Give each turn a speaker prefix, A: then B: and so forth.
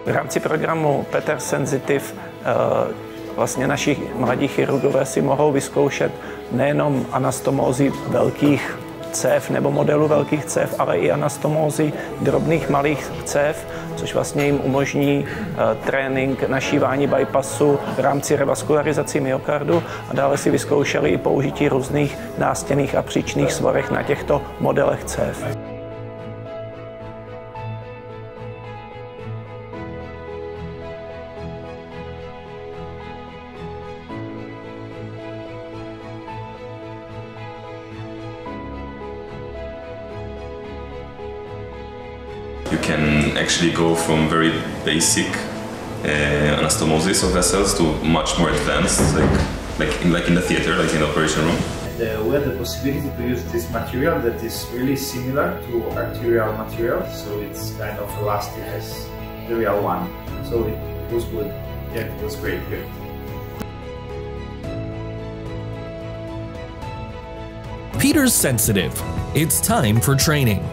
A: V rámci programu Peter Sensitive vlastně naši mladí chirurgové si mohou vyzkoušet nejenom anastomózy velkých cév nebo modelu velkých cév, ale i anastomózy drobných malých cév, což vlastně jim umožní trénink našívání bypassu v rámci revaskularizací myokardu a dále si vyzkoušeli i použití různých nástěnných a příčných svorech na těchto modelech cév.
B: You can actually go from very basic anastomosis of vessels to much more advanced, like in the theater, like in the operation room.
C: We had the possibility to use this material that is really similar to arterial material, so it's kind of elastic as the real one. So it was good. Yeah, it was great. Good.
D: Peter's Sensitive. It's time for training.